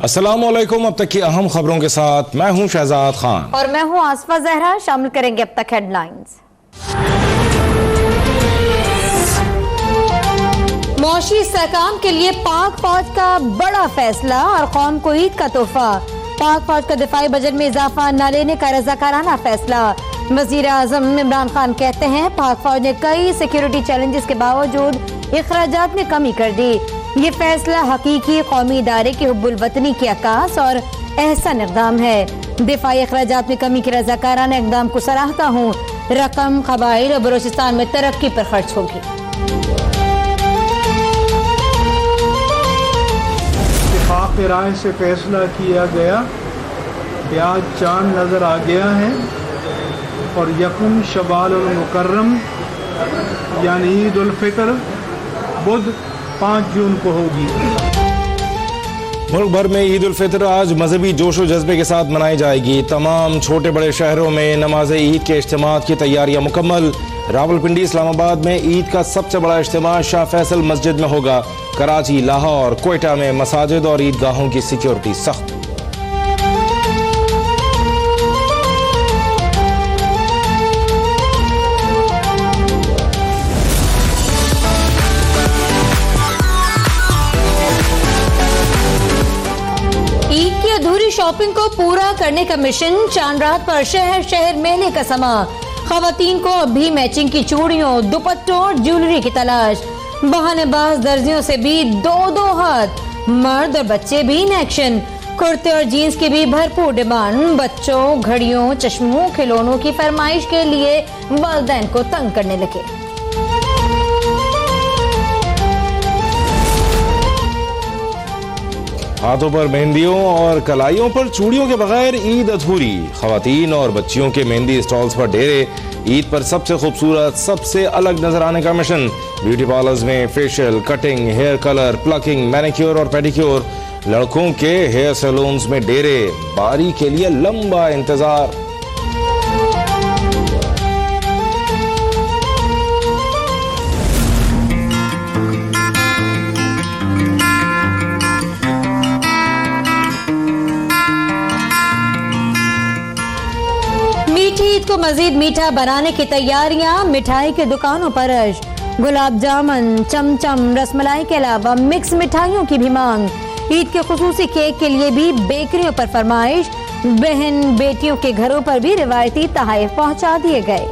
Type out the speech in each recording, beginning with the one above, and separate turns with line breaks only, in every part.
अस्सलामुअलैकुम। अब तक की अहम खबरों के साथ मैं हूं शहजाद खान
और मैं हूं आसफा जहरा। शामिल करेंगे अब तक हेडलाइंस। मौशी इस्तेहकाम के लिए पाक फौज का बड़ा फैसला और कौम को ईद का तोहफा। पाक फौज का दिफाई बजट में इजाफा न लेने का रजाकाराना फैसला। वजीर आजम इमरान खान कहते हैं पाक फौज ने कई सिक्योरिटी चैलेंजेस के बावजूद इखराजात में कमी कर दी। ये फैसला हकीकी कौमी इदारे की हुब्बुल वतनी की अक्कास और एहसन इक़दाम है। दिफाई इखराजात में कमी के रजाकाराना इक़दाम को सराहता हूँ। रकम कबाइल और बलोचिस्तान में तरक्की पर खर्च होगी।
इत्तेफाक राय से फैसला किया गया कि आज चांद नज़र आ गया है और यकुम शवाल उल मुकर्रम यानी ईद उल फितर बुध 5 जून को होगी।
मुल्क भर में ईद उल फितर आज मजहबी जोश व जज्बे के साथ मनाई जाएगी। तमाम छोटे बड़े शहरों में नमाज ईद के इज्तिमात की तैयारियां मुकम्मल। रावलपिंडी इस्लामाबाद में ईद का सबसे बड़ा इज्तिमा शाह फैसल मस्जिद में होगा। कराची, लाहौर, कोयटा में मसाजिद और ईदगाहों की सिक्योरिटी सख्त।
शॉपिंग को पूरा करने का मिशन। चांद रात पर शहर शहर मेले का समा। खवातीन को अब भी मैचिंग की चूड़ियों, दुपट्टों और ज्वेलरी की तलाश। बहानेबाज दर्जियों से भी दो हाथ। मर्द और बच्चे भी इन एक्शन। कुर्ते और जीन्स की भी भरपूर डिमांड। बच्चों, घड़ियों, चश्मों, खिलौनों की फरमाइश के लिए वालिदैन को तंग करने लगे।
हाथों पर मेहंदियों और कलाइयों पर चूड़ियों के बगैर ईद अधूरी। खवातीन और बच्चियों के मेहंदी स्टॉल्स पर डेरे। ईद पर सबसे खूबसूरत, सबसे अलग नजर आने का मिशन। ब्यूटी पार्लर्स में facial, cutting, hair colour, plucking, manicure और पेडिक्योर। लड़कों के हेयर सैलून्स में डेरे। बारी के लिए लंबा इंतजार।
ईद को मजीद मीठा बनाने की तैयारियां। मिठाई की दुकानों पर रश। गुलाब जामुन, चमचम, रसमलाई के अलावा मिक्स मिठाइयों की भी मांग। ईद के खुसूसी केक के लिए भी बेकरियों पर फरमाइश। बहन बेटियों के घरों पर भी रिवायती तोहफे पहुंचा दिए गए।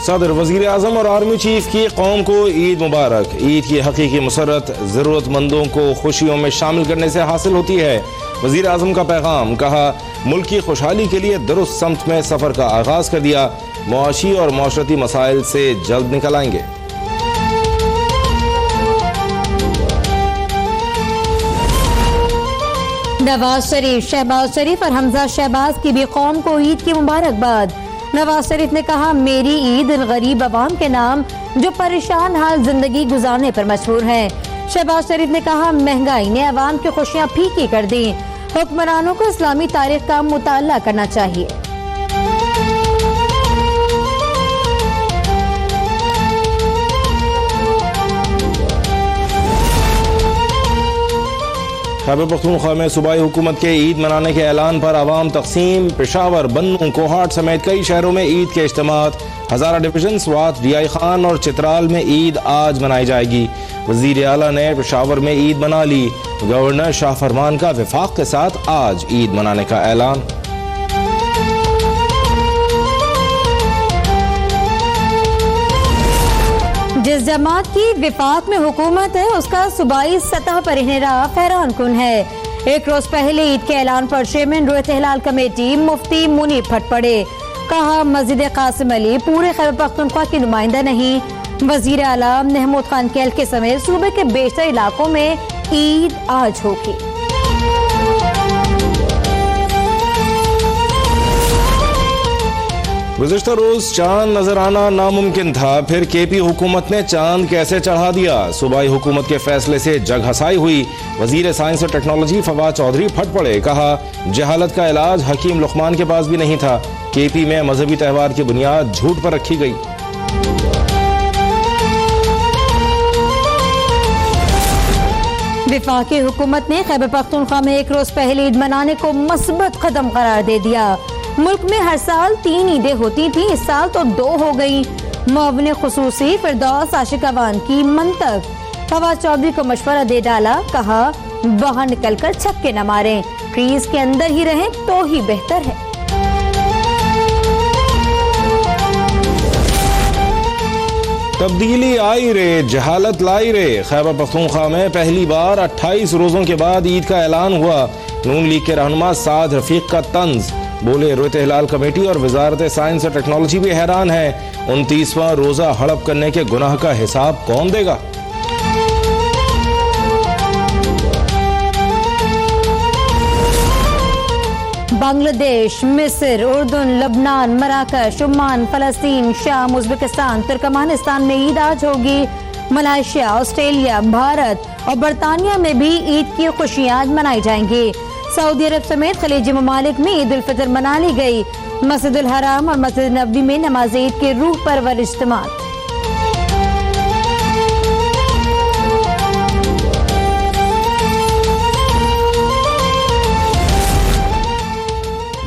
सदर, वजीर आजम और आर्मी चीफ की कौम को ईद मुबारक। ईद की हकीकी मसरत ज़रूरतमंदों को खुशियों में शामिल करने से हासिल होती है। वजीर आजम का पैगाम। कहा मुल्क की खुशहाली के लिए दुरुस्त समत में सफ़र का आगाज़ कर दिया। मुआशी और माशरती मसाइल से जल्द निकल आएंगे।
नवाज शरीफ, शहबाज शरीफ और हमजा शहबाज की भी कौम को ईद की मुबारकबाद। नवाज शरीफ ने कहा मेरी ईद इन गरीब अवाम के नाम जो परेशान हाल जिंदगी गुजारने पर मशहूर हैं। शहबाज शरीफ ने कहा महंगाई ने अवाम की खुशियां फीकी कर दी। हुक्मरानों को इस्लामी तारीख का मुताला करना चाहिए।
खैबर पख्तूनख्वा में सूबाई हुकूमत के ईद मनाने के ऐलान पर आवाम तकसीम। पेशावर, बन्नू, कोहाट समेत कई शहरों में ईद के इज्तिमात। हजारा डिवीजन, स्वात, डीआई खान और चित्राल में ईद आज मनाई जाएगी। वजीर आला ने पेशावर में ईद मना ली। गवर्नर शाह फरमान का विफाक के साथ आज ईद मनाने का ऐलान।
जिस जमात की विफाक में हुकूमत है उसका सूबाई सतह पर इन्हिराफ हैरान कुन है। एक रोज पहले ईद के ऐलान पर चेयरमैन रुयत हिलाल कमेटी मुफ्ती मुनीब फट पड़े। कहा मस्जिद कासिम अली पूरे खैबर पख्तूनख्वा की नुमाइंदा नहीं। वजीर आला महमूद खान केल के समेत सूबे के बेशतर इलाकों में ईद आज होगी।
गुज़िश्ता रोज चांद नजर आना नामुमकिन था, फिर केपी हुकूमत ने चांद कैसे चढ़ा दिया। सूबाई हुकूमत के फैसले से जग हसाई हुई। वजीर साइंस और टेक्नोलॉजी फवाद चौधरी फट पड़े। कहा जहालत का इलाज हकीम लुकमान के पास भी नहीं था। केपी में मजहबी त्यौहार की बुनियाद झूठ पर रखी गई।
वफाकी हुकूमत ने खैबर पख्तूनख्वा में एक रोज पहले ईद मनाने को मस्बत कदम करार दे दिया। मुल्क में हर साल 3 ईदें होती थी, इस साल तो 2 हो गई। मुअव्विन खुसूसी फिरदौस आशिक अवान की मंतक। फवाद चौधरी को मशवरा दे डाला, कहा बाहर निकलकर छक्के न मारें, क्रीज के अंदर ही रहें तो ही बेहतर है।
तब्दीली आई रे, जहालत लाई रे। खैबर पख्तूनख्वा में पहली बार 28 रोजों के बाद ईद का ऐलान हुआ। नून लीग के रहनुमा साद रफीक का तंज, बोले रोयत हिलाल कमेटी और वजारत साइंस और टेक्नोलॉजी भी हैरान है। 29वां रोजा हड़प करने के गुनाह का हिसाब कौन देगा।
बांग्लादेश, मिस्र, उर्दून, लबनान, मराकश, ओमान, फलस्तीन, शाम, उज्बेकिस्तान, तुर्कमानिस्तान में ईद आज होगी। मलेशिया, ऑस्ट्रेलिया, भारत और बरतानिया में भी ईद की खुशियां आज मनाई जाएंगी। सऊदी अरब समेत खलीजी ममालिक में ईद उल फितर मना ली गई। मस्जिदुल हराम और मस्जिद नबवी में नमाज ईद के रूह परवर इज्तिमा।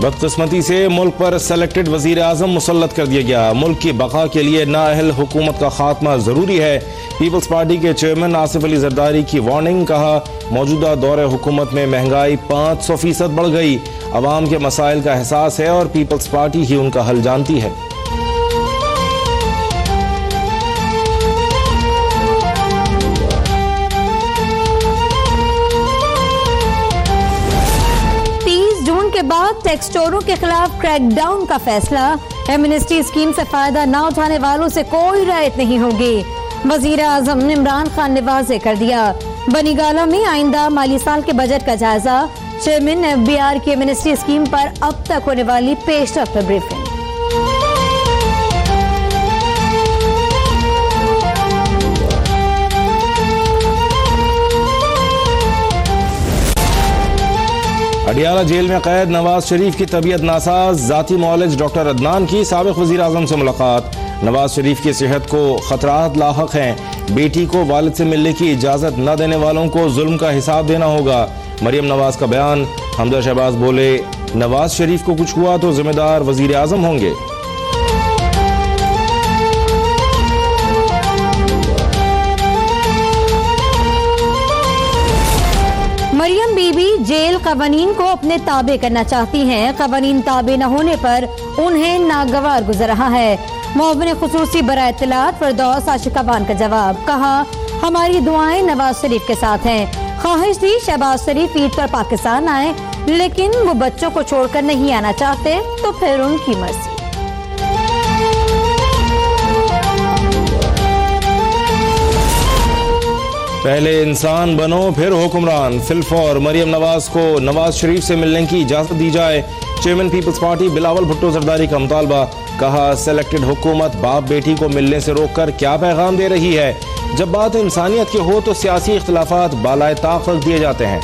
बदकिस्मती से मुल्क पर सेलेक्टेड वजीर आजम मुसल्लत कर दिया गया। मुल्क की बका के लिए नाअहल हुकूमत का खात्मा जरूरी है। पीपल्स पार्टी के चेयरमैन आसिफ अली जरदारी की वार्निंग, कहा मौजूदा दौरे हुकूमत में महंगाई 500% बढ़ गई। अवाम के मसाइल का एहसास है और पीपल्स पार्टी ही उनका हल जानती है।
बाद टैक्स चोरों के खिलाफ क्रैकडाउन का फैसला। एमनेस्टी स्कीम से फायदा न उठाने वालों से कोई रियायत नहीं होगी। वजीर आजम इमरान खान ने वाज़ेह कर दिया। बनीगाला में आइंदा माली साल के बजट का जायजा। चेयरमैन FBR की एमनेस्टी स्कीम पर अब तक होने वाली पेशरफ्त पर ब्रीफिंग।
अडियाला जेल में कैद नवाज शरीफ की तबीयत नासाज। जाती मौलिज डॉक्टर अदनान की साबिक वजीर आजम से मुलाकात। नवाज शरीफ की सेहत को खतरात लाहक हैं। बेटी को वालिद से मिलने की इजाजत न देने वालों को जुल्म का हिसाब देना होगा। मरियम नवाज का बयान। हमजा शहबाज बोले नवाज शरीफ को कुछ हुआ तो जिम्मेदार वजीर आजम होंगे।
मरियम बीबी जेल कवानीन को अपने ताबे करना चाहती हैं। कवानीन ताबे न होने पर उन्हें नागवार गुजर रहा है। मुअव्विन खुसूसी बराए इत्तलात फिरदौस आशिक अवान का जवाब, कहा हमारी दुआएं नवाज शरीफ के साथ हैं। ख्वाहिश थी शहबाज शरीफ ईद पर पाकिस्तान आए, लेकिन वो बच्चों को छोड़कर नहीं आना चाहते, तो फिर उनकी मर्जी।
पहले इंसान बनो फिर हुक्मरान। फिलफौर मरियम नवाज को नवाज शरीफ से मिलने की इजाजत दी जाए। चेयरमैन पीपल्स पार्टी बिलावल भुट्टो जरदारी का मुतालबा, कहा सेलेक्टेड हुकूमत बाप बेटी को मिलने से रोककर क्या पैगाम दे रही है। जब बात इंसानियत की हो तो सियासी इख्तिलाफात बालाए ताक रख दिए जाते हैं।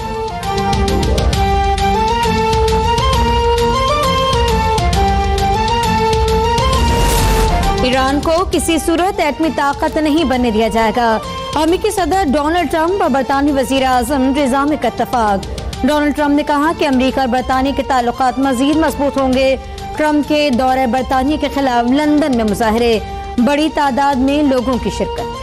ईरान को किसी सूरत एटमी ताकत नहीं बनने दिया जाएगा। अमेरिकी सदर डोनाल्ड ट्रंप और बरतानी वजीर आजम रिजा में इत्तफाक। डोनाल्ड ट्रंप ने कहा कि अमेरिका और बरतानिया के ताल्लुकात मजीद मजबूत होंगे। ट्रंप के दौरे बरतानिया के खिलाफ लंदन में मुजाहरे, बड़ी तादाद में लोगों की शिरकत।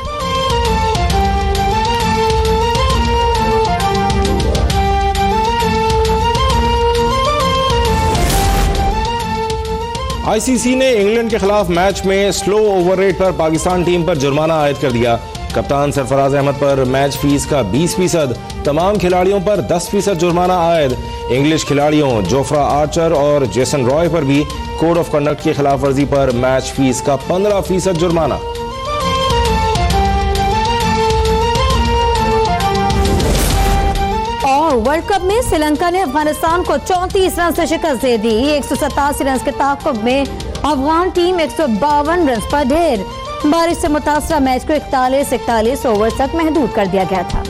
ICC ने इंग्लैंड के खिलाफ मैच में स्लो ओवर रेट पर पाकिस्तान टीम पर जुर्माना आयद कर दिया। कप्तान सरफराज अहमद पर मैच फीस का 20%, तमाम खिलाड़ियों पर 10% जुर्माना आयद। इंग्लिश खिलाड़ियों जोफ्रा आर्चर और जेसन रॉय पर भी कोड ऑफ कंडक्ट की खिलाफ वर्जी पर मैच फीस का 15% जुर्माना।
और वर्ल्ड कप में श्रीलंका ने अफगानिस्तान को 34 रन से शिकस्त दे दी। 187 रन के ताक़ुब में अफगान टीम 152 रन पर ढेर। बारिश से मुतासरा मैच को 41 ओवर तक महदूद कर दिया गया था।